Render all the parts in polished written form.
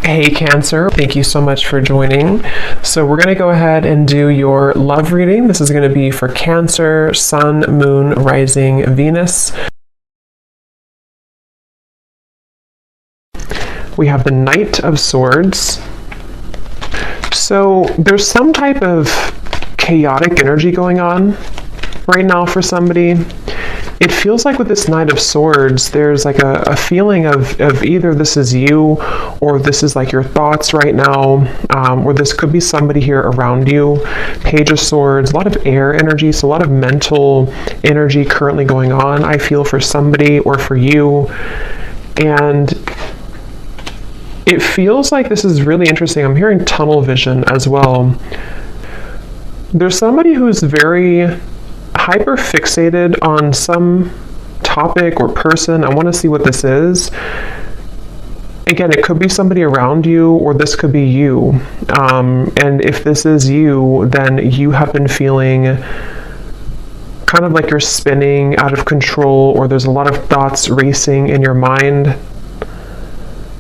Hey Cancer, thank you so much for joining. So we're going to go ahead and do your love reading. This is going to be for Cancer, Sun, Moon, Rising, Venus. We have the Knight of Swords. So there's some type of chaotic energy going on right now for somebody. It feels like with this Knight of Swords, there's like a feeling of either this is you or this is like your thoughts right now, or this could be somebody here around you. Page of Swords, a lot of air energy, so a lot of mental energy currently going on, I feel, for somebody or for you. And it feels like this is really interesting. I'm hearing tunnel vision as well. There's somebody who's very hyper fixated on some topic or person. I want to see what this is. Again, it could be somebody around you, or this could be you. And if this is you, then you have been feeling kind of like you're spinning out of control, or there's a lot of thoughts racing in your mind.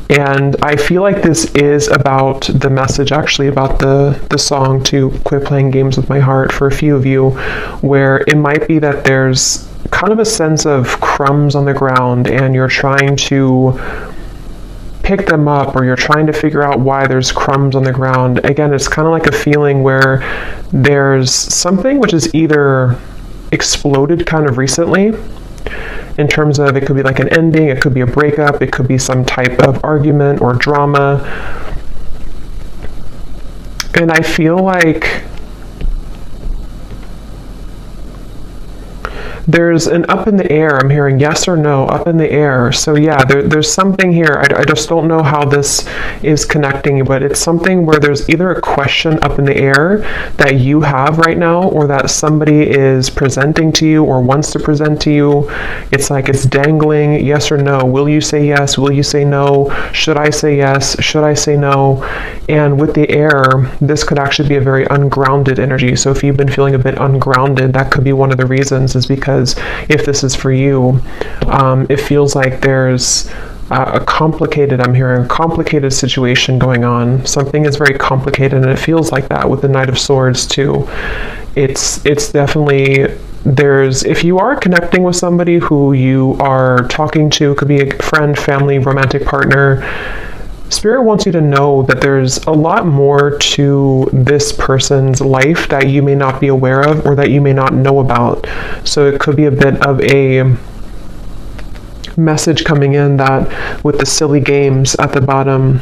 And I feel like this is about the message, actually, about the song to Quit Playing Games With My Heart for a few of you, where it might be that there's kind of a sense of crumbs on the ground and you're trying to pick them up, or you're trying to figure out why there's crumbs on the ground. Again, it's kind of like a feeling where there's something which is either exploded kind of recently, in terms of it could be like an ending, it could be a breakup, it could be some type of argument or drama. And I feel like there's an up in the air. I'm hearing yes or no, up in the air. So yeah, there's something here. I just don't know how this is connecting, but it's something where there's either a question up in the air that you have right now, or that somebody is presenting to you or wants to present to you. It's like it's dangling, yes or no. Will you say yes? Will you say no? Should I say yes? Should I say no? And with the air, this could actually be a very ungrounded energy. So if you've been feeling a bit ungrounded, that could be one of the reasons, is because if this is for you, it feels like there's I'm hearing a complicated situation going on. Something is very complicated, and it feels like that with the Knight of Swords too. It's definitely, if you are connecting with somebody who you are talking to, could be a friend, family, romantic partner, Spirit wants you to know that there's a lot more to this person's life that you may not be aware of, or that you may not know about. So it could be a bit of a message coming in that with the silly games at the bottom,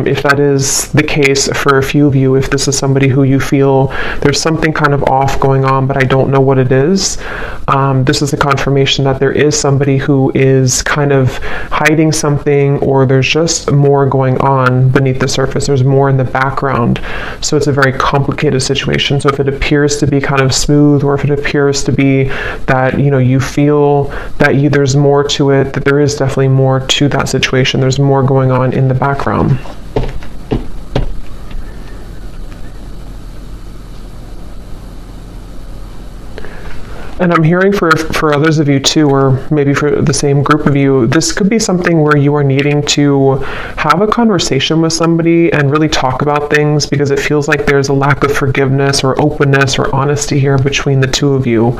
if that is the case for a few of you, if this is somebody who you feel there's something kind of off going on, but I don't know what it is, this is a confirmation that there is somebody who is kind of hiding something, or there's just more going on beneath the surface. There's more in the background. So it's a very complicated situation. So if it appears to be kind of smooth, or if it appears to be that, you feel that there's more to it, that there is definitely more to that situation. There's more going on in the background. And I'm hearing for others of you too, or maybe for the same group of you, this could be something where you are needing to have a conversation with somebody and really talk about things, because it feels like there's a lack of forgiveness or openness or honesty here between the two of you.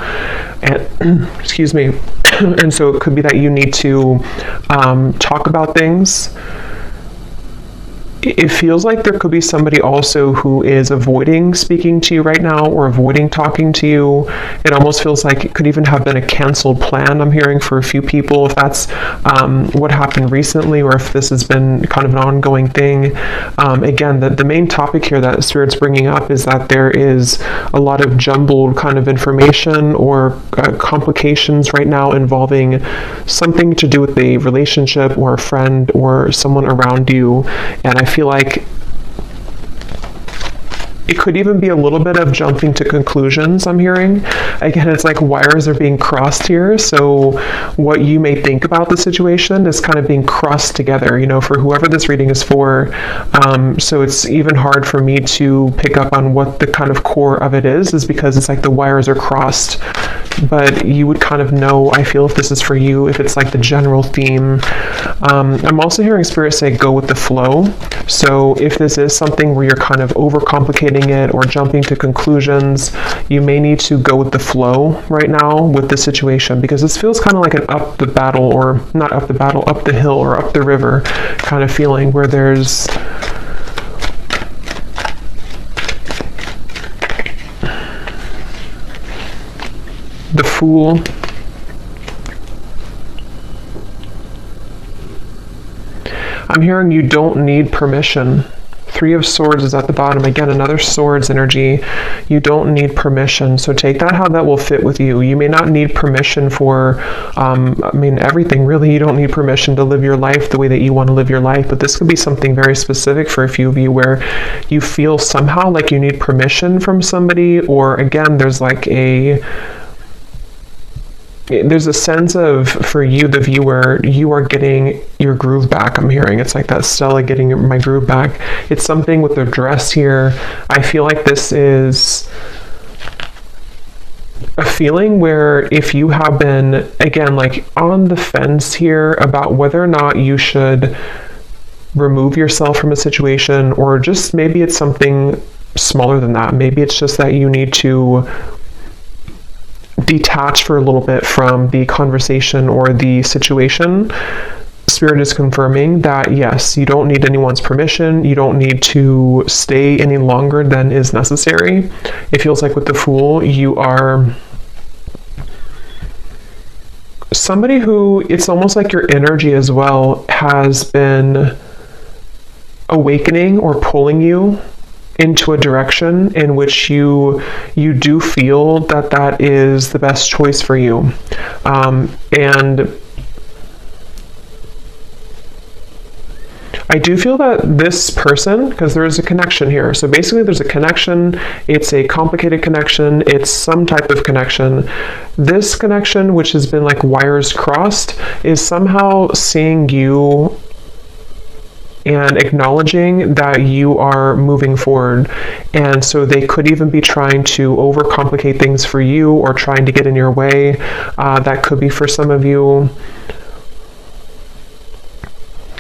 And excuse me. And so it could be that you need to talk about things. It feels like there could be somebody also who is avoiding speaking to you right now, or avoiding talking to you. It almost feels like it could even have been a canceled plan, I'm hearing, for a few people, if that's what happened recently, or if this has been kind of an ongoing thing. Again, the main topic here that Spirit's bringing up is that there is a lot of jumbled kind of information or complications right now involving something to do with a relationship or a friend or someone around you. And I feel like it could even be a little bit of jumping to conclusions, I'm hearing. Again, it's like wires are being crossed here. So what you may think about the situation is kind of being crossed together, for whoever this reading is for. So it's even hard for me to pick up on what the kind of core of it is because it's like the wires are crossed. But you would kind of know, I feel, if this is for you, if it's like the general theme. I'm also hearing Spirit say, go with the flow. So if this is something where you're kind of overcomplicating it or jumping to conclusions, you may need to go with the flow right now with the situation, because this feels kind of like an up the battle, or not up the battle, up the hill or up the river kind of feeling, where there's the Fool. I'm hearing you don't need permission. Three of Swords is at the bottom. Again, another Swords energy. You don't need permission. So take that how that will fit with you. You may not need permission for, everything really. You don't need permission to live your life the way that you want to live your life. But this could be something very specific for a few of you, where you feel somehow like you need permission from somebody, or again, there's a sense of, for you, the viewer, you are getting your groove back. I'm hearing it's like that Stella getting my groove back. It's something with the dress here. I feel like this is a feeling where if you have been, again, like on the fence here about whether or not you should remove yourself from a situation, or just maybe it's something smaller than that. Maybe it's just that you need to detach for a little bit from the conversation or the situation. Spirit is confirming that yes, you don't need anyone's permission. You don't need to stay any longer than is necessary. It feels like with the Fool, you are somebody who, it's almost like your energy as well has been awakening or pulling you into a direction in which you do feel that that is the best choice for you. And I do feel that this person, because there is a connection here. So basically there's a connection. It's a complicated connection. It's some type of connection. This connection, which has been like wires crossed, is somehow seeing you and acknowledging that you are moving forward. And so they could even be trying to overcomplicate things for you, or trying to get in your way. That could be for some of you.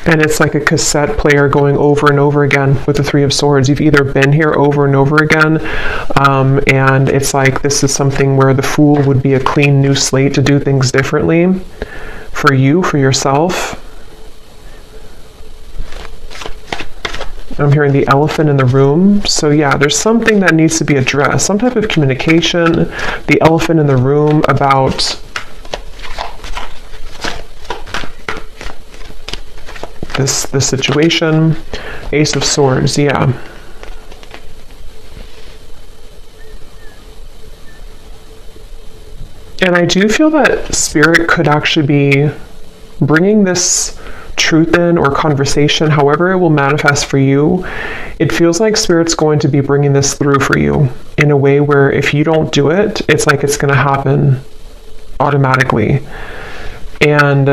And it's like a cassette player going over and over again with the Three of Swords. You've either been here over and over again, and it's like this is something where the Fool would be a clean new slate to do things differently for you, for yourself. I'm hearing the Elephant in the room. So yeah, there's something that needs to be addressed, some type of communication. The Elephant in the room about this situation. Ace of Swords, yeah. And I do feel that Spirit could actually be bringing this truth in, or conversation, however it will manifest for you. It feels like Spirit's going to be bringing this through for you in a way where if you don't do it, it's like it's going to happen automatically. And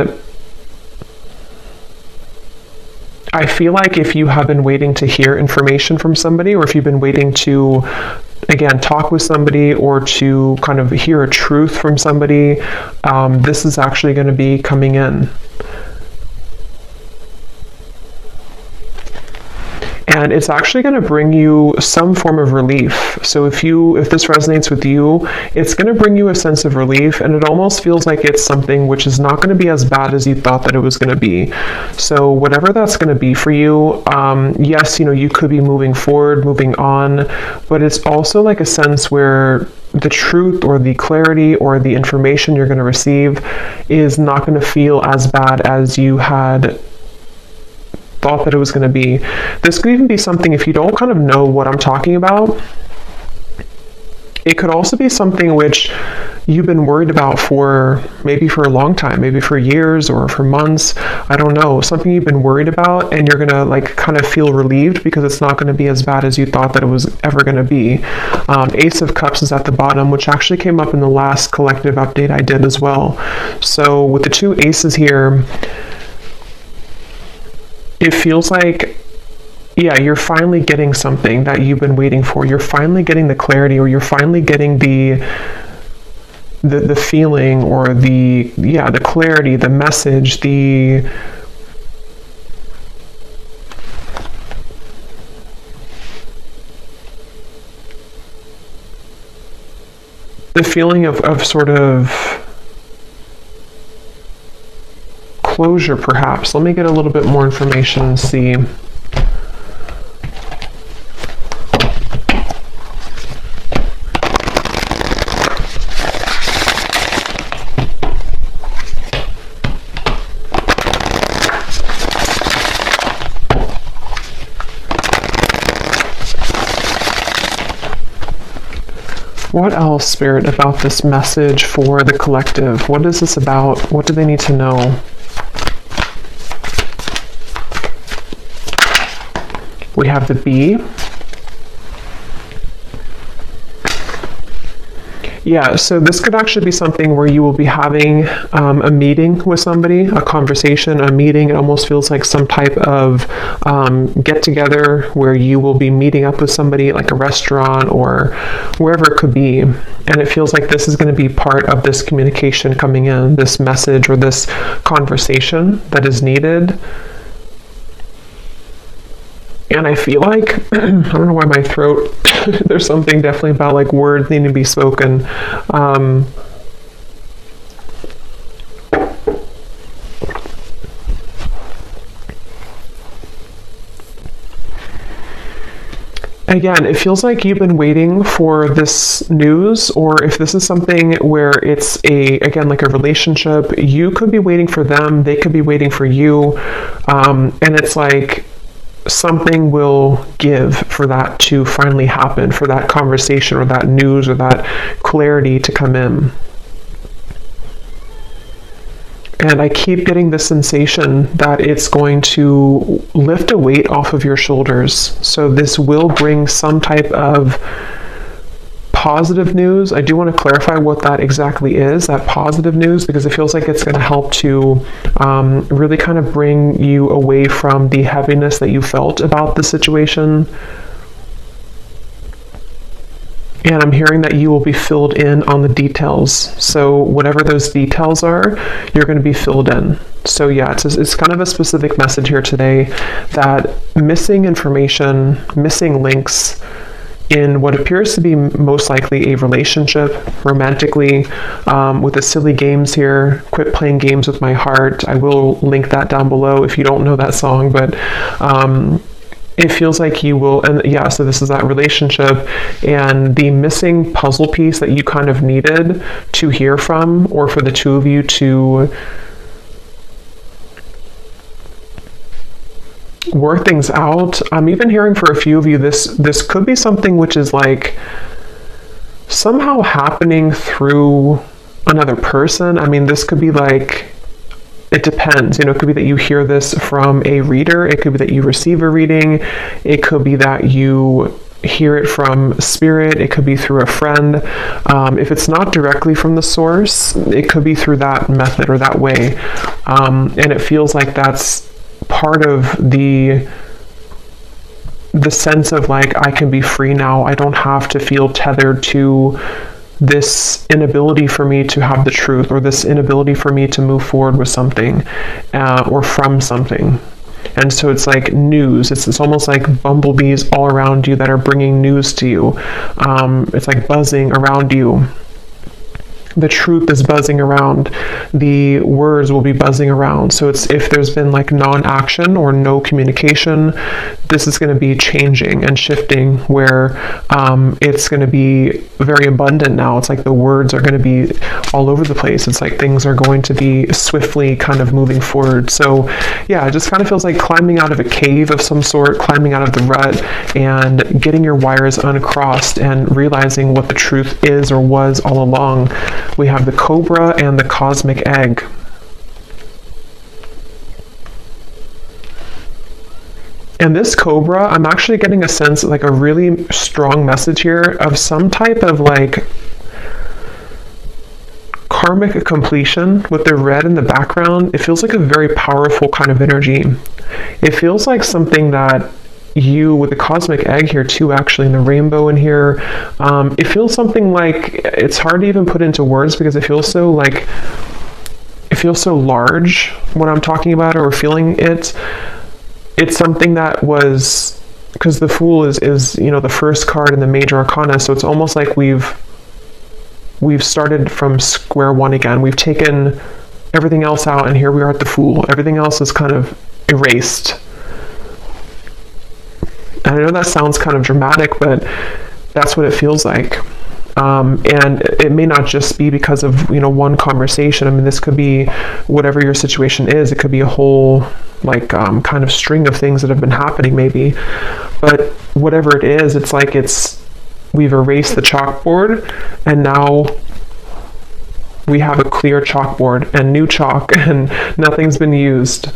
I feel like if you have been waiting to hear information from somebody, or if you've been waiting to, again, talk with somebody, or to kind of hear a truth from somebody, this is actually going to be coming in. And it's actually going to bring you some form of relief. So if this resonates with you, it's going to bring you a sense of relief, and it almost feels like it's something which is not going to be as bad as you thought that it was going to be. So whatever that's going to be for you, yes, you could be moving forward, moving on, but it's also like a sense where the truth, or the clarity, or the information you're going to receive is not going to feel as bad as you had thought that it was going to be. This could even be something, if you don't kind of know what I'm talking about, it could also be something which you've been worried about for a long time, maybe for years or for months. I don't know, something you've been worried about, and you're going to like kind of feel relieved because it's not going to be as bad as you thought that it was ever going to be. Ace of Cups is at the bottom, which actually came up in the last collective update I did as well. So with the two aces here, it feels like, yeah, you're finally getting something that you've been waiting for. You're finally getting the clarity, or you're finally getting the feeling, or the clarity, the message, the feeling of sort of closure, perhaps. Let me get a little bit more information and see. What else, Spirit, about this message for the collective? What is this about? What do they need to know? We have the bee. Yeah, so this could actually be something where you will be having a meeting with somebody, a conversation, a meeting. It almost feels like some type of get-together where you will be meeting up with somebody, like a restaurant or wherever it could be. And it feels like this is going to be part of this communication coming in, this message or this conversation that is needed. And I feel like, I don't know why my throat, there's something definitely about like words needing to be spoken. Again, it feels like you've been waiting for this news, or if this is something where it's again, like a relationship, you could be waiting for them, they could be waiting for you. And it's like, something will give for that to finally happen, for that conversation or that news or that clarity to come in. And I keep getting the sensation that it's going to lift a weight off of your shoulders. So this will bring some type of positive news. I do want to clarify what that exactly is, that positive news, because it feels like it's going to help to really kind of bring you away from the heaviness that you felt about the situation. And I'm hearing that you will be filled in on the details. So whatever those details are, you're going to be filled in. So yeah, it's kind of a specific message here today that missing information, missing links, in what appears to be most likely a relationship, romantically, with the silly games here. Quit playing games with my heart. I will link that down below if you don't know that song, but it feels like you will, and yeah, so this is that relationship and the missing puzzle piece that you kind of needed to hear from, or for the two of you to work things out. I'm even hearing for a few of you, this could be something which is like somehow happening through another person. I mean, this could be like, it depends, it could be that you hear this from a reader, it could be that you receive a reading, it could be that you hear it from spirit, it could be through a friend. If it's not directly from the source, it could be through that method or that way. And it feels like that's part of the sense of like, I can be free now. I don't have to feel tethered to this inability for me to have the truth, or this inability for me to move forward with something, or from something. And so it's like news. It's almost like bumblebees all around you that are bringing news to you. It's like buzzing around you. The truth is buzzing around. The words will be buzzing around. So it's, if there's been like non-action or no communication, this is going to be changing and shifting, where it's going to be very abundant now. It's like the words are going to be all over the place. It's like things are going to be swiftly kind of moving forward. So yeah, it just kind of feels like climbing out of a cave of some sort, climbing out of the rut and getting your wires uncrossed and realizing what the truth is or was all along. We have the cobra and the cosmic egg. And this cobra, I'm actually getting a sense, like a really strong message here of some type of like karmic completion with the red in the background. It feels like a very powerful kind of energy. It feels like something that you, with the cosmic egg here too, actually, and the rainbow in here, it feels something like, it's hard to even put into words because it feels so like, it feels so large when I'm talking about it or feeling it. It's something that was, because the Fool is the first card in the major arcana, so it's almost like we've we've started from square one again. We've taken everything else out, and here we are at the Fool. Everything else is kind of erased. And I know that sounds kind of dramatic, but that's what it feels like. And it may not just be because of, one conversation. I mean, this could be whatever your situation is. It could be a whole, kind of string of things that have been happening maybe. But whatever it is, it's like we've erased the chalkboard, and now we have a clear chalkboard and new chalk, and nothing's been used.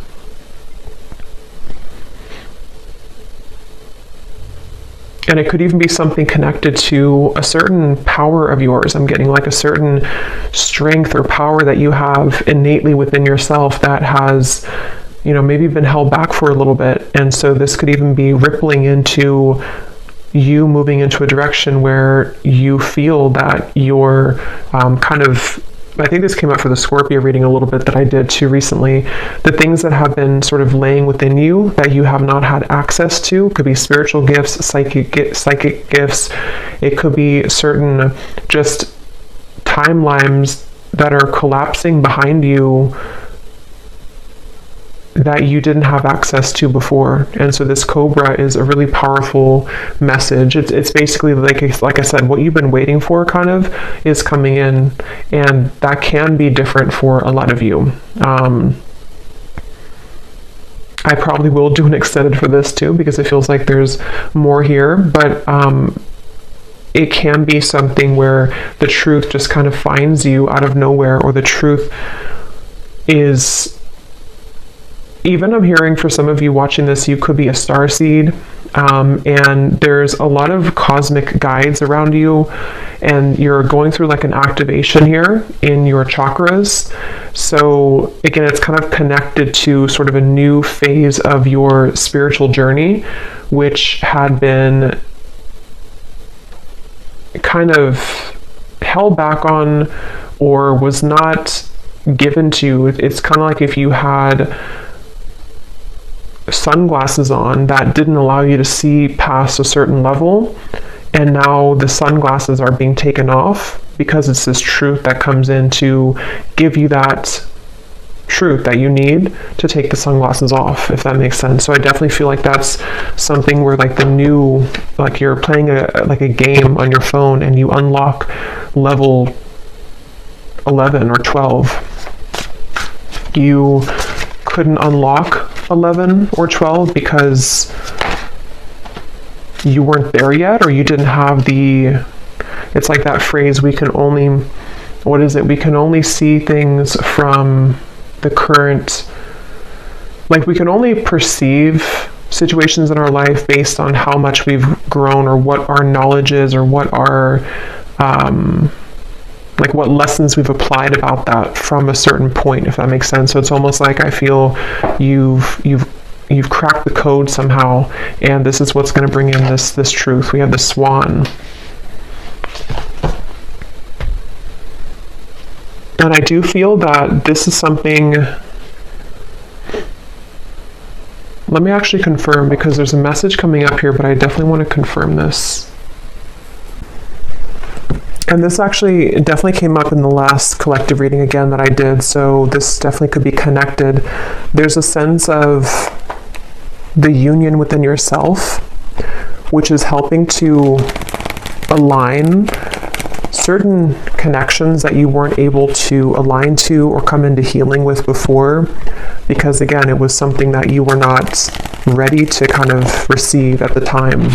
And it could even be something connected to a certain power of yours. I'm getting like a certain strength or power that you have innately within yourself that has, maybe been held back for a little bit. And so this could even be rippling into you moving into a direction where you feel that you're I think this came up for the Scorpio reading a little bit that I did too recently. The things that have been sort of laying within you that you have not had access to could be spiritual gifts, psychic gifts. It could be certain just timelines that are collapsing behind you that you didn't have access to before. And so this Cobra is a really powerful message. It's basically like I said, what you've been waiting for kind of is coming in, and that can be different for a lot of you. I probably will do an extended for this too, because it feels like there's more here, but it can be something where the truth just kind of finds you out of nowhere, or the truth is, even I'm hearing for some of you watching this, you could be a starseed, and there's a lot of cosmic guides around you, and you're going through like an activation here in your chakras. So again, it's kind of connected to sort of a new phase of your spiritual journey, which had been kind of held back on or was not given to you. It's kind of like if you had sunglasses on that didn't allow you to see past a certain level, and now the sunglasses are being taken off because it's this truth that comes in to give you that truth that you need to take the sunglasses off, if that makes sense. So I definitely feel like that's something where like the new, like you're playing a game on your phone and you unlock level 11 or 12. You couldn't unlock 11 or 12 because you weren't there yet, or you didn't have it's like that phrase, we can only see things from the current, like we can only perceive situations in our life based on how much we've grown, or what our knowledge is, or what our like what lessons we've applied about that from a certain point, if that makes sense. So it's almost like I feel you've cracked the code somehow, and this is what's going to bring in this truth. We have the Swan. And I do feel that this is something, let me actually confirm, because there's a message coming up here, but I definitely want to confirm this. And this actually definitely came up in the last collective reading again that I did, so this definitely could be connected. There's a sense of the union within yourself, which is helping to align certain connections that you weren't able to align to or come into healing with before, because again, it was something that you were not ready to kind of receive at the time.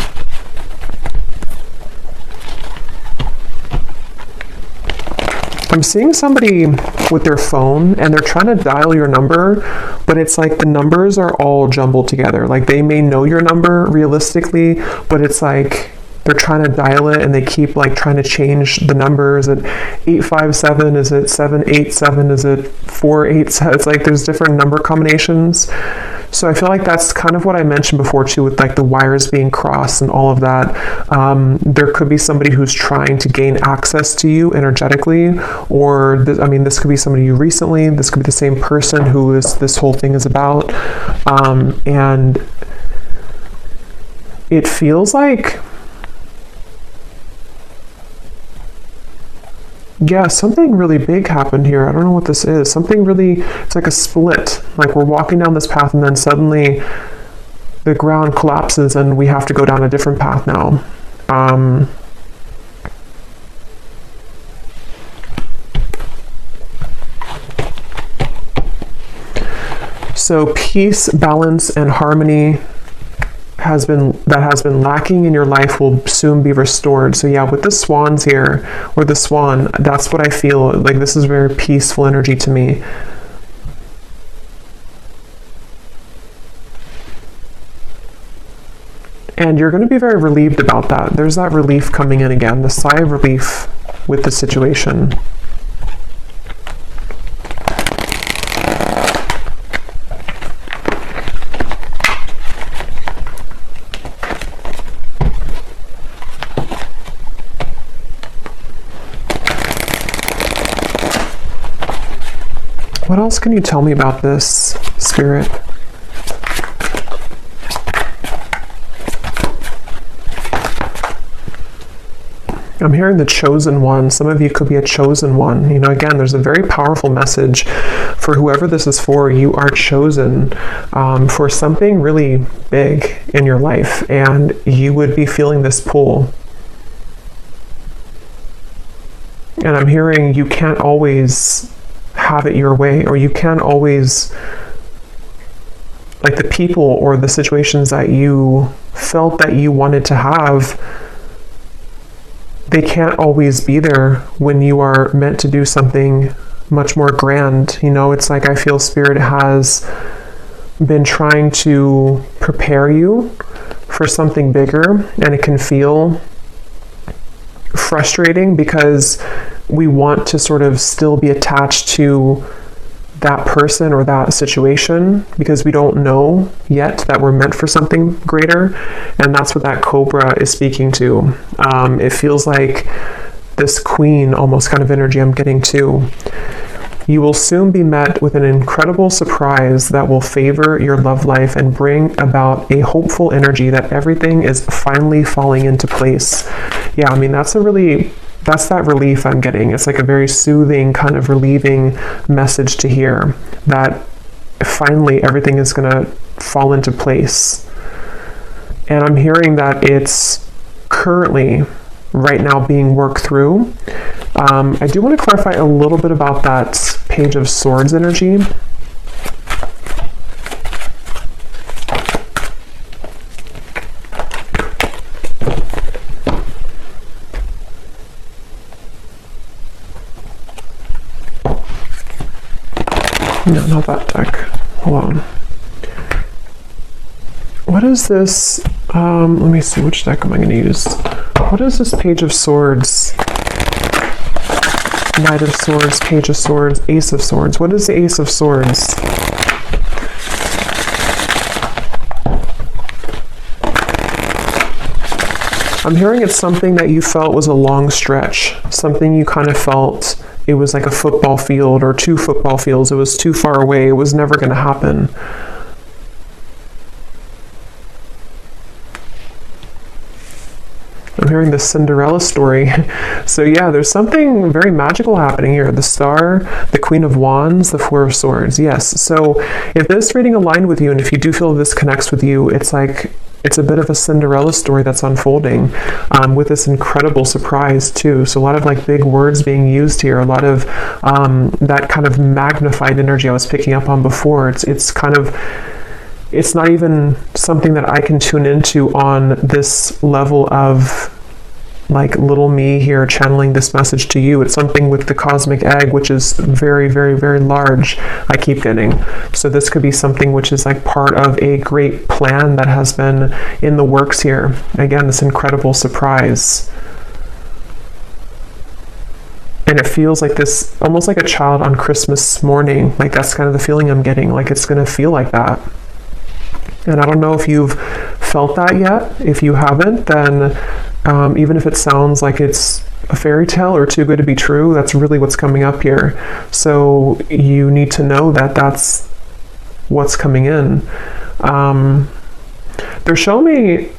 I'm seeing somebody with their phone and they're trying to dial your number, but it's like the numbers are all jumbled together. Like they may know your number realistically, but it's like they're trying to dial it and they keep like trying to change the number. Is it 857? Is it 787? Is it 487? It's like there's different number combinations. So I feel like that's kind of what I mentioned before too, with like the wires being crossed and all of that. There could be somebody who's trying to gain access to you energetically, or this could be somebody you recently, this could be the same person who this whole thing is about. And it feels like Yeah, something really big happened here. I don't know what this is. Something really, it's like a split. Like we're walking down this path and then suddenly the ground collapses and we have to go down a different path now. So peace, balance, and harmony has been lacking in your life will soon be restored. So yeah, with the swans here, or the swan, that's what I feel. Like this is very peaceful energy to me. And you're going to be very relieved about that. There's that relief coming in again, the sigh of relief with the situation. What else can you tell me about this, Spirit? I'm hearing the chosen one. Some of you could be a chosen one. You know, again, there's a very powerful message for whoever this is for. You are chosen for something really big in your life, and you would be feeling this pull. And I'm hearing you can't always have it your way, or you can't always, like the people or the situations that you felt that you wanted to have, they can't always be there when you are meant to do something much more grand. You know, it's like I feel Spirit has been trying to prepare you for something bigger, and it can feel frustrating because we want to sort of still be attached to that person or that situation because we don't know yet that we're meant for something greater. And that's what that cobra is speaking to. It feels like this queen almost kind of energy I'm getting too. You will soon be met with an incredible surprise that will favor your love life and bring about a hopeful energy that everything is finally falling into place. Yeah, I mean, that's that relief I'm getting. It's like a very soothing, kind of relieving message to hear that finally everything is going to fall into place. And I'm hearing that it's currently right now being worked through. I do want to clarify a little bit about that Page of Swords energy. No, not that deck. Hold on. What is this? Let me see, which deck am I going to use? What is this Page of Swords? Knight of Swords, Page of Swords, Ace of Swords. What is the Ace of Swords? I'm hearing it's something that you felt was a long stretch. Something you kind of felt it was like a football field or 2 football fields. It was too far away. It was never going to happen. I'm hearing the Cinderella story. So yeah, there's something very magical happening here. The Star, the Queen of Wands, the Four of Swords. Yes. So if this reading aligned with you, and if you do feel this connects with you, it's like it's a bit of a Cinderella story that's unfolding with this incredible surprise too. So a lot of like big words being used here, a lot of that kind of magnified energy I was picking up on before. It's not even something that I can tune into on this level of like little me here channeling this message to you. It's something with the cosmic egg, which is very, very, very large, I keep getting. So this could be something which is like part of a great plan that has been in the works here. Again, this incredible surprise. And it feels like this, almost like a child on Christmas morning. Like that's kind of the feeling I'm getting. Like it's going to feel like that. And I don't know if you've felt that yet. If you haven't, then even if it sounds like it's a fairy tale or too good to be true, that's really what's coming up here. So you need to know that that's what's coming in. They're showing me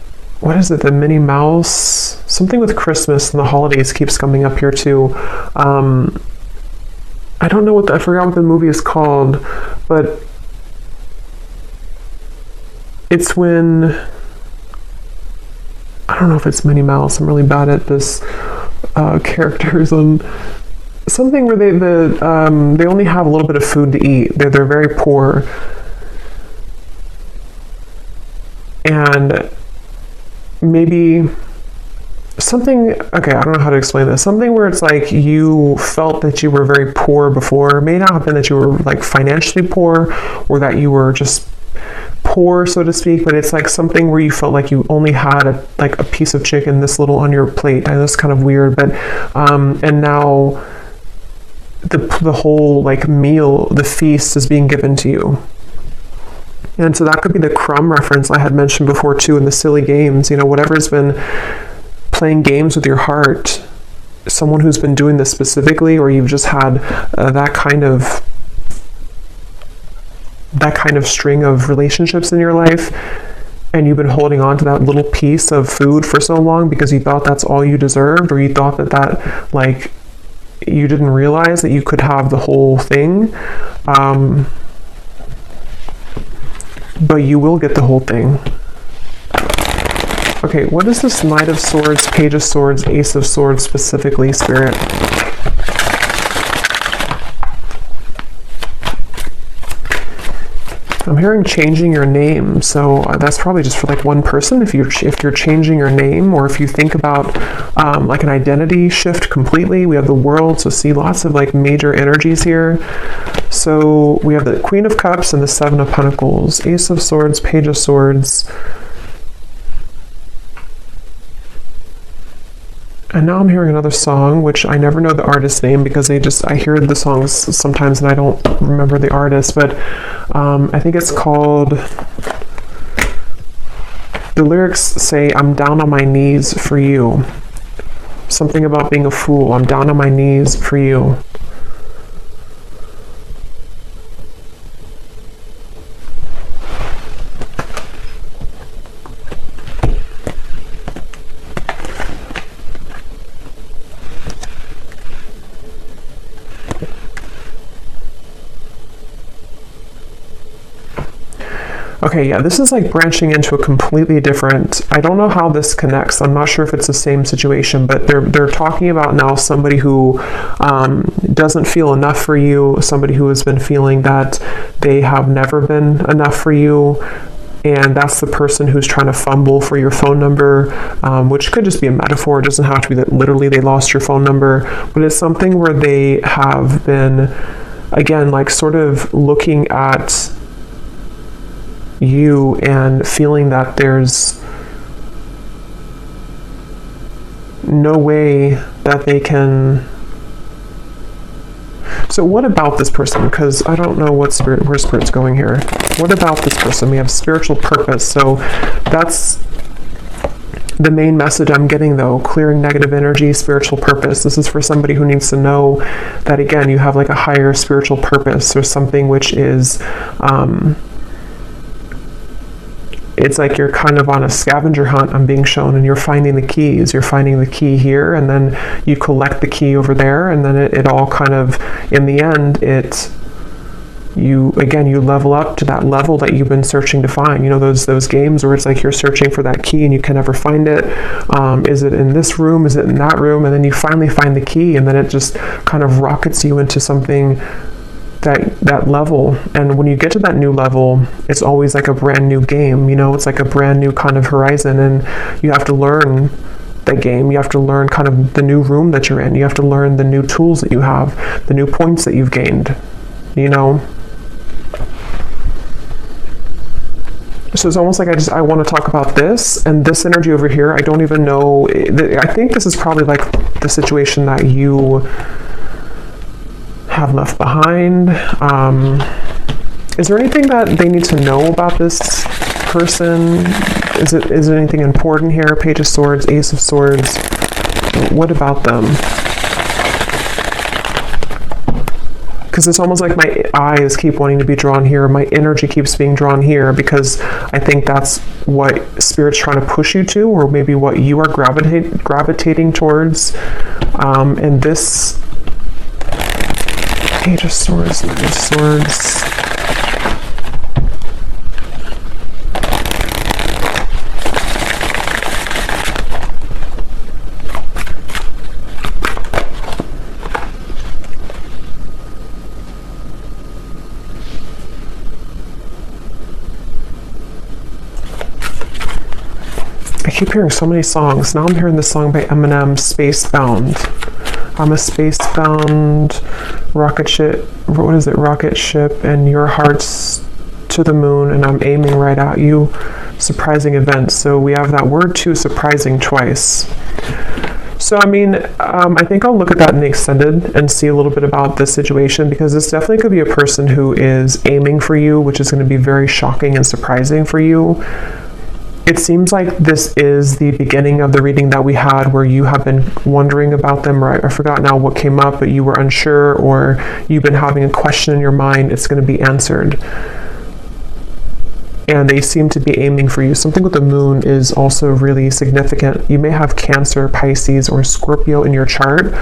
what is it? The Minnie Mouse, something with Christmas and the holidays keeps coming up here too. I don't know I forgot what the movie is called, but it's when, I don't know if it's Minnie Mouse. I'm really bad at this characters and something where they only have a little bit of food to eat. They're very poor, and maybe something, okay, I don't know how to explain this. Something where it's like you felt that you were very poor before. It may not have been that you were like financially poor or that you were just poor, so to speak, but it's like something where you felt like you only had a piece of chicken this little on your plate. I know it's kind of weird, but and now the whole like meal, the feast is being given to you. And so that could be the crumb reference I had mentioned before too in the silly games, whatever's been playing games with your heart, someone who's been doing this specifically, or you've just had that kind of string of relationships in your life, and you've been holding on to that little piece of food for so long because you thought that's all you deserved, or you thought that like you didn't realize that you could have the whole thing. But you will get the whole thing. Okay, what is this Knight of Swords, Page of Swords, Ace of Swords specifically, Spirit? I'm hearing changing your name, so that's probably just for like one person. If you're changing your name, or if you think about like an identity shift completely. We have the World, so see lots of like major energies here. So we have the Queen of Cups and the Seven of Pentacles, Ace of Swords, Page of Swords. And now I'm hearing another song, which I never know the artist's name because I hear the songs sometimes and I don't remember the artist, but I think it's called, the lyrics say, I'm down on my knees for you. Something about being a fool. I'm down on my knees for you. Okay, yeah, this is like branching into a completely different, I don't know how this connects. I'm not sure if it's the same situation, but they're talking about now somebody who doesn't feel enough for you, somebody who has been feeling that they have never been enough for you, and that's the person who's trying to fumble for your phone number, which could just be a metaphor. It doesn't have to be that literally they lost your phone number, but it's something where they have been, again, like sort of looking at you and feeling that there's no way that they can. So what about this person? Because I don't know where Spirit's going here. What about this person? We have spiritual purpose. So that's the main message I'm getting, though. Clearing negative energy, spiritual purpose. This is for somebody who needs to know that, again, you have like a higher spiritual purpose, or something which is it's like you're kind of on a scavenger hunt, I'm being shown, and you're finding the keys. You're finding the key here, and then you collect the key over there, and then it all kind of, in the end, you level up to that level that you've been searching to find. Those games where it's like you're searching for that key and you can never find it. Is it in this room? Is it in that room? And then you finally find the key, and then it just kind of rockets you into something, that level. And when you get to that new level, it's always like a brand new game. It's like a brand new kind of horizon, and you have to learn that game. You have to learn kind of the new room that you're in. You have to learn the new tools that you have, the new points that you've gained. So it's almost like I want to talk about this, and this energy over here, I don't even know. I think this is probably like the situation that you have left behind. Is there anything that they need to know about this person? Is it anything important here? Page of Swords, Ace of Swords. What about them? because it's almost like my eyes keep wanting to be drawn here, my energy keeps being drawn here, because I think that's what Spirit's trying to push you to, or maybe what you are gravitating towards. And this Page of Swords, Knight of Swords. I keep hearing so many songs. Now I'm hearing the song by Eminem, Spacebound. I'm a spacebound rocket ship. What is it? Rocket ship, and your heart's to the moon, and I'm aiming right at you. Surprising events. So we have that word too, surprising, twice. So, I mean, I think I'll look at that in the extended and see a little bit about this situation, because this definitely could be a person who is aiming for you, which is going to be very shocking and surprising for you. It seems like this is the beginning of the reading that we had, where you have been wondering about them, or I forgot now what came up, but you were unsure, or you've been having a question in your mind. It's going to be answered. And they seem to be aiming for you. Something with the moon is also really significant. You may have Cancer, Pisces, or Scorpio in your chart,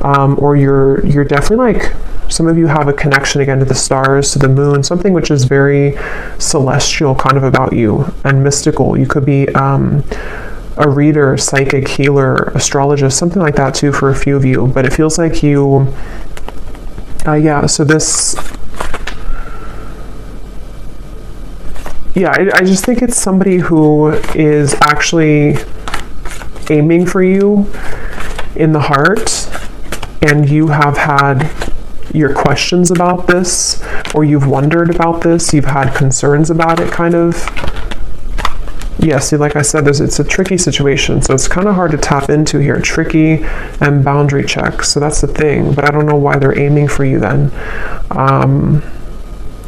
or you're definitely like, some of you have a connection again to the stars, to the moon, something which is very celestial kind of about you and mystical. You could be a reader, psychic, healer, astrologist, something like that too for a few of you. But it feels like you, so this, I just think it's somebody who is actually aiming for you in the heart, and you have had your questions about this, or you've wondered about this, you've had concerns about it, kind of. Yeah, see, like I said, it's a tricky situation, so it's kind of hard to tap into here. Tricky and boundary check, so that's the thing, but I don't know why they're aiming for you then.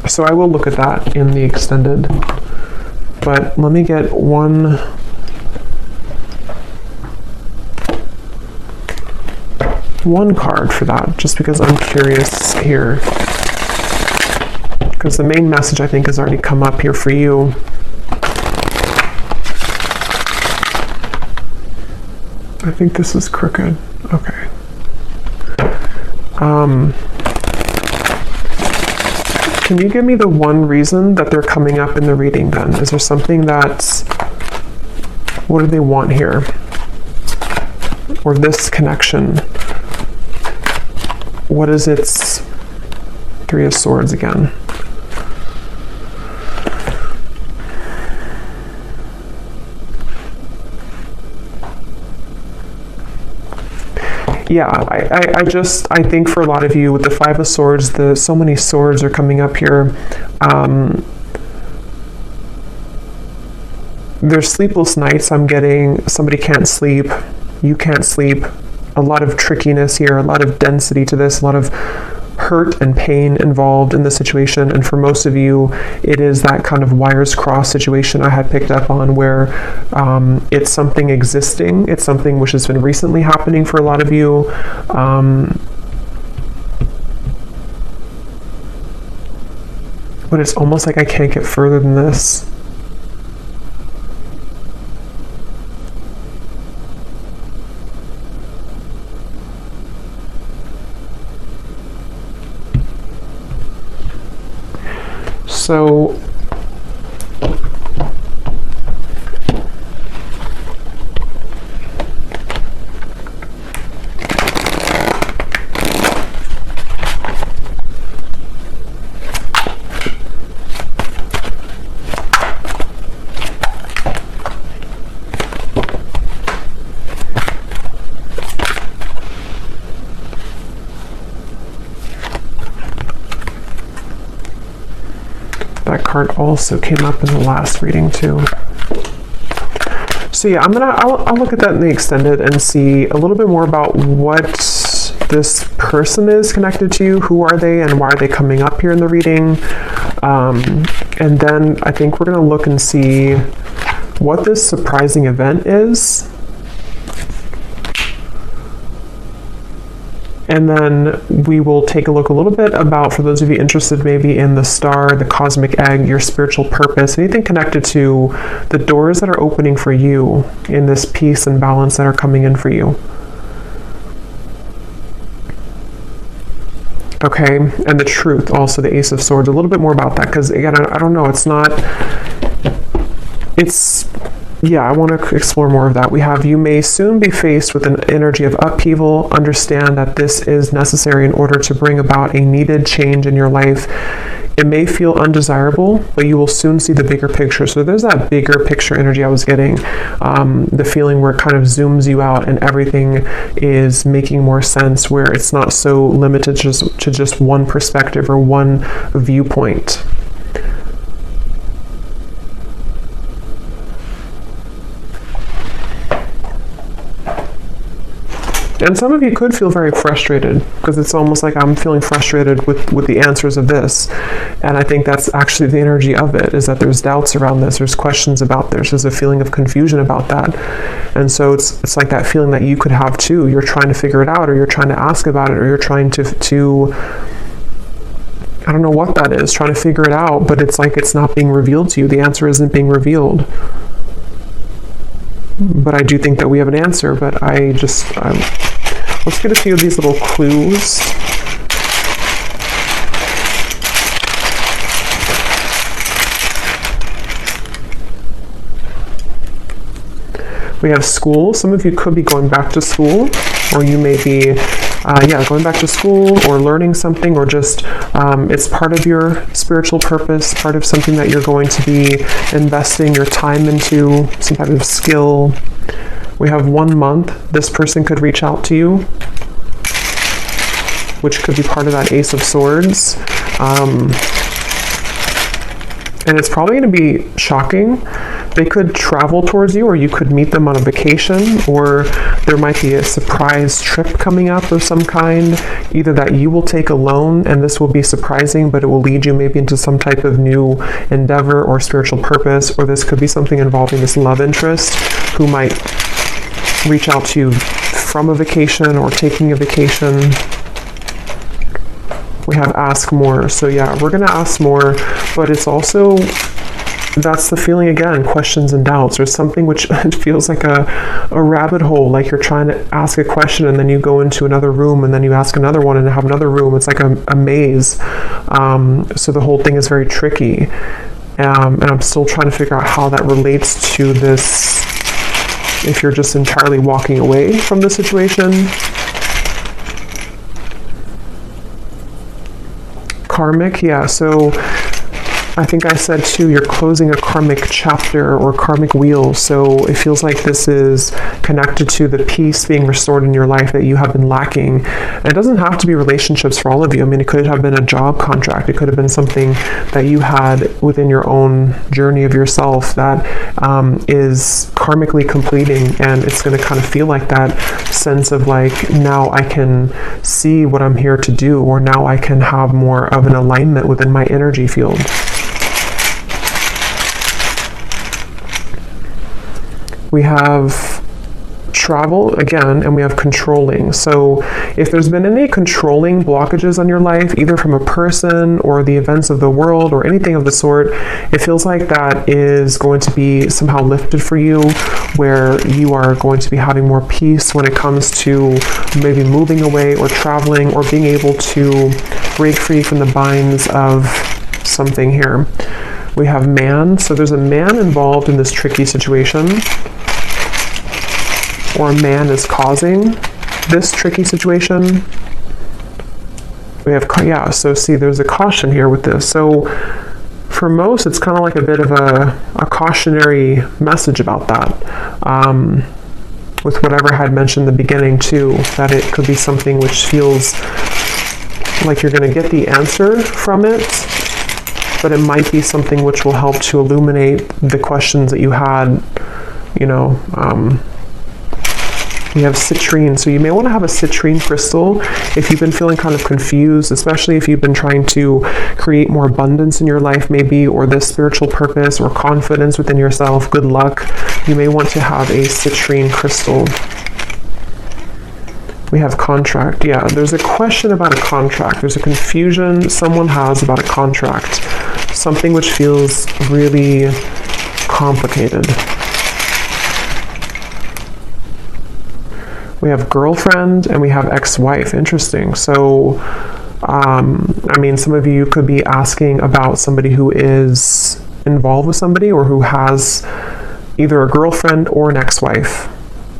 So I will look at that in the extended, but let me get one card for that, just because I'm curious here, because the main message I think has already come up here for you. I think this is crooked. Okay. Can you give me the one reason that they're coming up in the reading then? Is there something that's, what do they want here? Or this connection? What is its Three of Swords again? Yeah, I think for a lot of you with the Five of Swords, so many swords are coming up here. There's sleepless nights. I'm getting somebody can't sleep, you can't sleep. A lot of trickiness here, a lot of density to this, a lot of hurt and pain involved in the situation. And for most of you, it is that kind of wires cross situation I had picked up on, where it's something existing, it's something which has been recently happening for a lot of you. But it's almost like I can't get further than this. So that card also came up in the last reading too. So yeah, I'll look at that in the extended and see a little bit more about what this person is connected to, who are they, and why are they coming up here in the reading. And then I think we're going to look and see what this surprising event is. And then we will take a look a little bit about, for those of you interested maybe in the star, the cosmic egg, your spiritual purpose, anything connected to the doors that are opening for you in this peace and balance that are coming in for you. Okay, and the truth, also the Ace of Swords, a little bit more about that, because again, I don't know, yeah, I want to explore more of that. We have, you may soon be faced with an energy of upheaval. Understand that this is necessary in order to bring about a needed change in your life. It may feel undesirable, but you will soon see the bigger picture. So there's that bigger picture energy I was getting, the feeling where it kind of zooms you out and everything is making more sense, where it's not so limited to just one perspective or one viewpoint. And some of you could feel very frustrated, because it's almost like I'm feeling frustrated with the answers of this. And I think that's actually the energy of it, is that there's doubts around this, there's questions about this, there's a feeling of confusion about that. And so it's like that feeling that you could have too. You're trying to figure it out, or you're trying to ask about it, or you're trying to I don't know what that is, trying to figure it out, but it's like it's not being revealed to you. The answer isn't being revealed. But I do think that we have an answer, but let's get a few of these little clues. We have school. Some of you could be going back to school, or you may be going back to school or learning something, or just it's part of your spiritual purpose, part of something that you're going to be investing your time into, some type of skill. We have 1 month. This person could reach out to you, which could be part of that Ace of Swords. And it's probably going to be shocking. They could travel towards you, or you could meet them on a vacation, or there might be a surprise trip coming up of some kind, either that you will take alone, and this will be surprising, but it will lead you maybe into some type of new endeavor or spiritual purpose, or this could be something involving this love interest who might reach out to you from a vacation or taking a vacation. We have ask more. So yeah, we're going to ask more, but it's also, that's the feeling again, questions and doubts. There's something which it feels like a rabbit hole, like you're trying to ask a question and then you go into another room and then you ask another one and have another room. It's like a maze. So the whole thing is very tricky. And I'm still trying to figure out how that relates to this, if you're just entirely walking away from the situation. Karmic, yeah, so I think I said too, you're closing a karmic chapter or karmic wheel. So it feels like this is connected to the peace being restored in your life that you have been lacking. And it doesn't have to be relationships for all of you. I mean, it could have been a job contract. It could have been something that you had within your own journey of yourself that is karmically completing. And it's going to kind of feel like that sense of like, now I can see what I'm here to do, or now I can have more of an alignment within my energy field. We have travel again, and we have controlling. So if there's been any controlling blockages on your life, either from a person or the events of the world or anything of the sort, it feels like that is going to be somehow lifted for you, where you are going to be having more peace when it comes to maybe moving away or traveling or being able to break free from the binds of something here. We have man. So there's a man involved in this tricky situation, or a man is causing this tricky situation. We have, yeah, so see, there's a caution here with this. So for most, it's kind of like a bit of a cautionary message about that. With whatever I had mentioned in the beginning too, that it could be something which feels like you're going to get the answer from it, but it might be something which will help to illuminate the questions that you had, you know. We have citrine, so you may want to have a citrine crystal if you've been feeling kind of confused, especially if you've been trying to create more abundance in your life maybe, or this spiritual purpose or confidence within yourself, good luck. You may want to have a citrine crystal. We have contract. Yeah, there's a question about a contract. There's a confusion someone has about a contract. Something which feels really complicated. We have girlfriend and we have ex-wife. Interesting. So, I mean, some of you could be asking about somebody who is involved with somebody or who has either a girlfriend or an ex-wife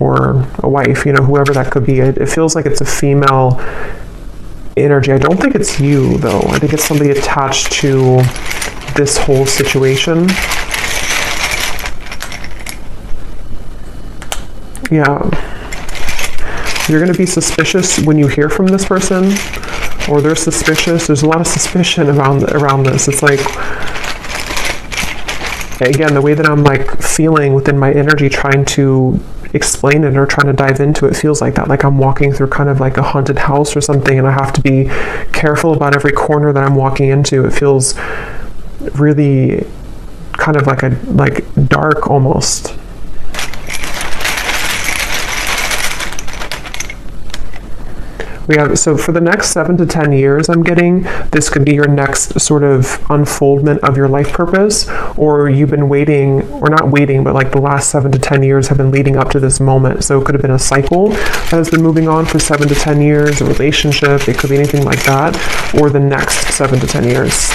or a wife, you know, whoever that could be. It feels like it's a female energy. I don't think it's you, though. I think it's somebody attached to this whole situation. Yeah. You're going to be suspicious when you hear from this person, or they're suspicious. There's a lot of suspicion around this. It's like, again, the way that I'm like feeling within my energy, trying to explain it or trying to dive into it, feels like that. Like I'm walking through kind of like a haunted house or something, and I have to be careful about every corner that I'm walking into. It feels really kind of like dark almost. We have, so for the next 7 to 10 years, I'm getting, this could be your next sort of unfoldment of your life purpose, or you've been waiting, or not waiting, but like the last 7 to 10 years have been leading up to this moment. So it could have been a cycle that has been moving on for 7 to 10 years, a relationship, it could be anything like that, or the next 7 to 10 years.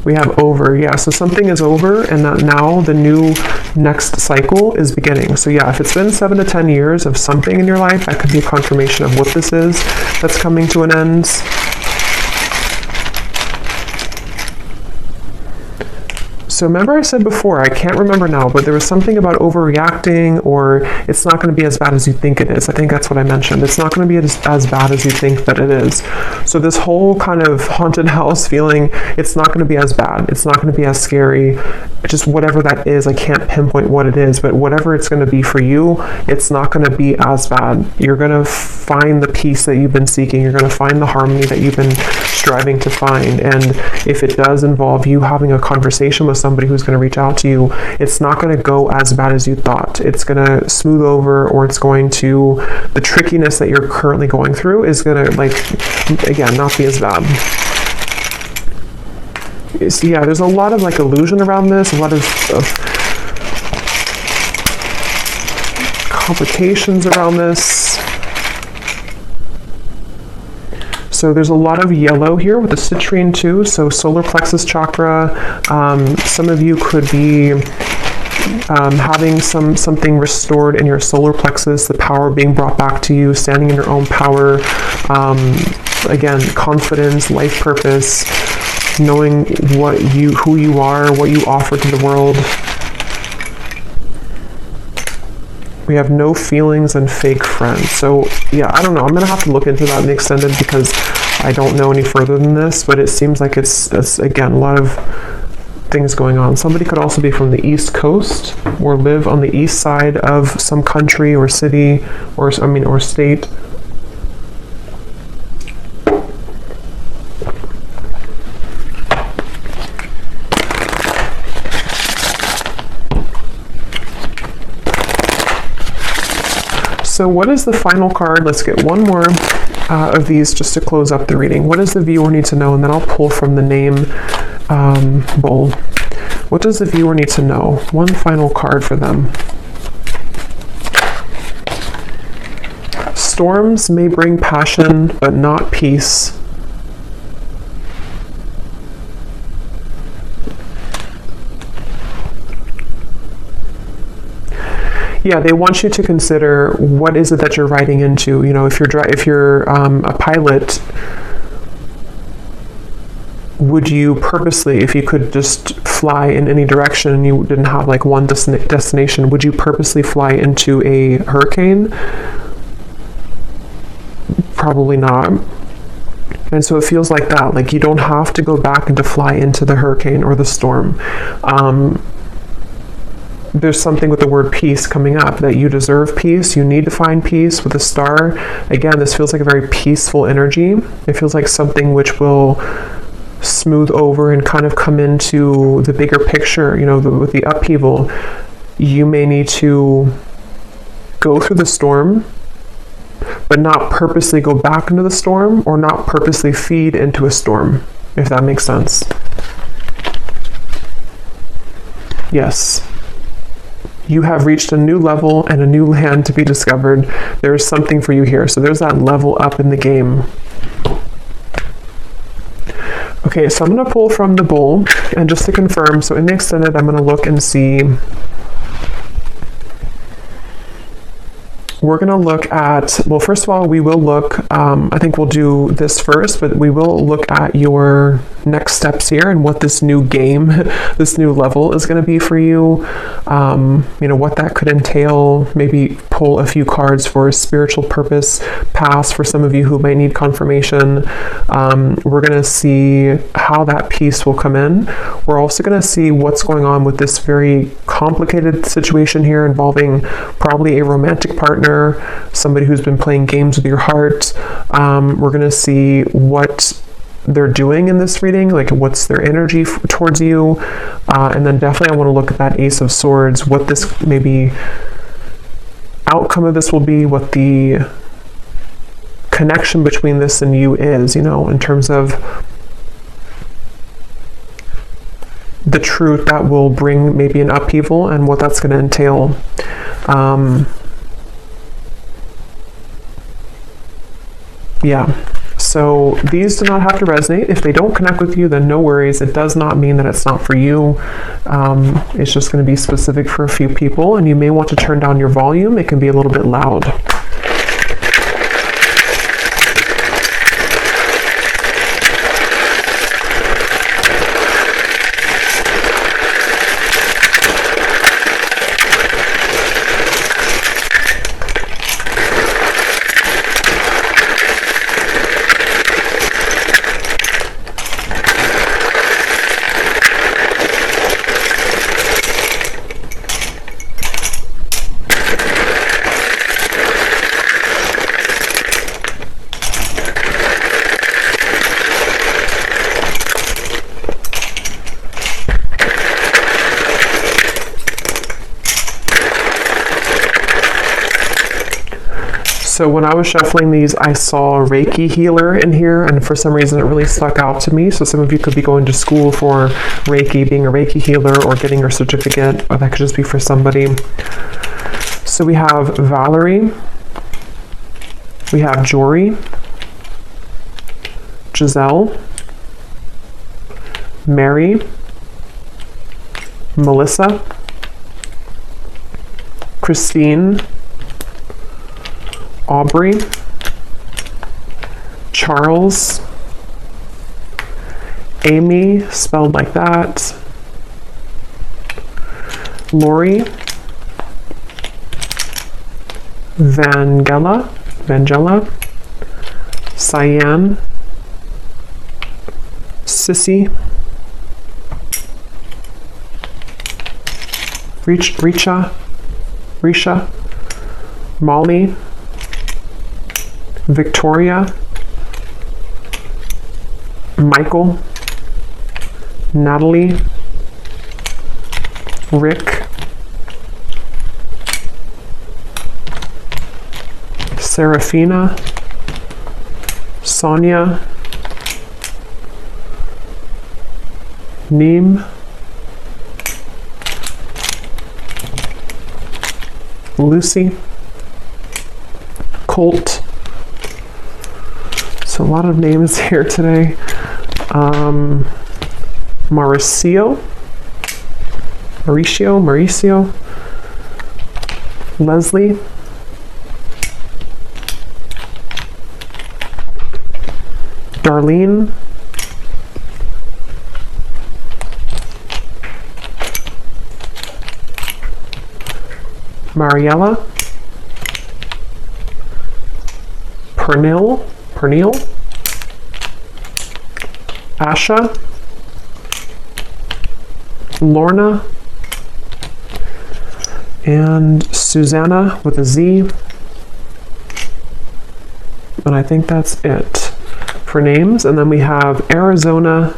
We have over, yeah, so something is over and that now the new next cycle is beginning. So yeah, if it's been 7 to 10 years of something in your life, that could be a confirmation of what this is that's coming to an end. So remember I said before, I can't remember now, but there was something about overreacting, or it's not going to be as bad as you think it is. I think that's what I mentioned. It's not going to be as bad as you think that it is. So this whole kind of haunted house feeling, it's not going to be as bad. It's not going to be as scary. Just whatever that is, I can't pinpoint what it is, but whatever it's going to be for you, it's not going to be as bad. You're going to find the peace that you've been seeking. You're going to find the harmony that you've been striving to find. And if it does involve you having a conversation with somebody who's going to reach out to you, it's not going to go as bad as you thought. It's going to smooth over, or it's going to, the trickiness that you're currently going through is going to, like, again, not be as bad. So yeah, there's a lot of like illusion around this, a lot of complications around this. So there's a lot of yellow here with the citrine too. So solar plexus chakra. Some of you could be having something restored in your solar plexus, the power being brought back to you, standing in your own power. Again, confidence, life purpose, knowing who you are, what you offer to the world. We have no feelings and fake friends. So yeah, I don't know. I'm going to have to look into that in the extended because I don't know any further than this, but it seems like it's again, a lot of things going on. Somebody could also be from the East Coast or live on the east side of some country or city or state. So what is the final card? Let's get one more of these just to close up the reading. What does the viewer need to know? And then I'll pull from the name bowl. What does the viewer need to know? One final card for them. Storms may bring passion, but not peace. Yeah, they want you to consider what is it that you're riding into. You know, if you're a pilot, would you purposely, if you could just fly in any direction and you didn't have like one destination, would you purposely fly into a hurricane? Probably not. And so it feels like that. Like you don't have to go back and to fly into the hurricane or the storm. There's something with the word peace coming up, that you deserve peace. You need to find peace with a star. Again, this feels like a very peaceful energy. It feels like something which will smooth over and kind of come into the bigger picture, you know, with the upheaval. You may need to go through the storm but not purposely go back into the storm or not purposely feed into a storm, if that makes sense. Yes. You have reached a new level and a new land to be discovered. There's something for you here. So there's that level up in the game. Okay, so I'm going to pull from the bowl, and just to confirm, so in the extended, I'm going to look and see. We're going to look at, well, first of all, we will look, I think we'll do this first, but we will look at your next steps here and what this new game, this new level is going to be for you. You know, what that could entail, maybe pull a few cards for a spiritual purpose pass for some of you who might need confirmation. We're going to see how that piece will come in. We're also going to see what's going on with this very complicated situation here involving probably a romantic partner, somebody who's been playing games with your heart. We're going to see what they're doing in this reading, like what's their energy towards you, and then definitely I want to look at that Ace of Swords, what this maybe outcome of this will be, what the connection between this and you is, you know, in terms of the truth that will bring maybe an upheaval and what that's going to entail. Yeah, so these do not have to resonate. If they don't connect with you, then no worries. It does not mean that it's not for you. It's just going to be specific for a few people, and you may want to turn down your volume. It can be a little bit loud. So when I was shuffling these, I saw a Reiki healer in here, and for some reason it really stuck out to me. So some of you could be going to school for Reiki, being a Reiki healer, or getting your certificate, or that could just be for somebody. So we have Valerie, we have Jory, Giselle, Mary, Melissa, Christine, Aubrey, Charles, Amy, spelled like that, Lori, Vangela, Cyan, Sissy, Risha, Molly, Victoria, Michael, Natalie, Rick, Serafina, Sonia, Neem, Lucy, Colt. So a lot of names here today. Mauricio, Leslie, Darlene, Mariella, Pernil, Asha, Lorna, and Susanna with a Z. And I think that's it for names. And then we have Arizona,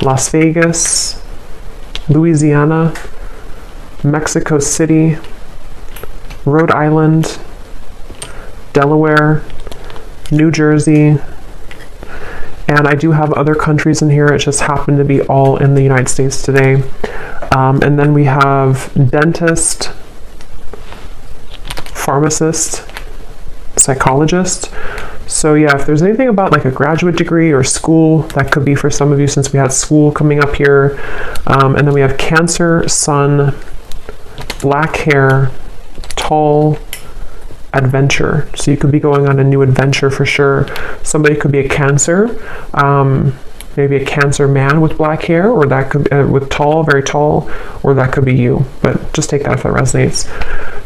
Las Vegas, Louisiana, Mexico City, Rhode Island, Delaware, New Jersey, and I do have other countries in here. It just happened to be all in the United States today. And then we have dentist, pharmacist, psychologist. So yeah, if there's anything about like a graduate degree or school, that could be for some of you, since we had school coming up here. And then we have Cancer, Sun, black hair, tall, adventure. So you could be going on a new adventure for sure. Somebody could be a Cancer, maybe a Cancer man with black hair, or that could with tall, very tall, or that could be you. But just take that if that resonates.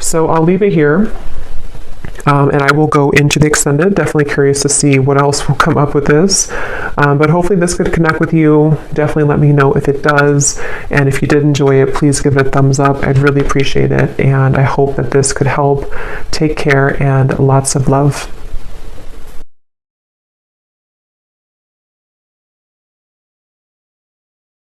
So I'll leave it here. And I will go into the extended. Definitely curious to see what else will come up with this. But hopefully this could connect with you. Definitely let me know if it does. And if you did enjoy it, please give it a thumbs up. I'd really appreciate it. And I hope that this could help. Take care and lots of love.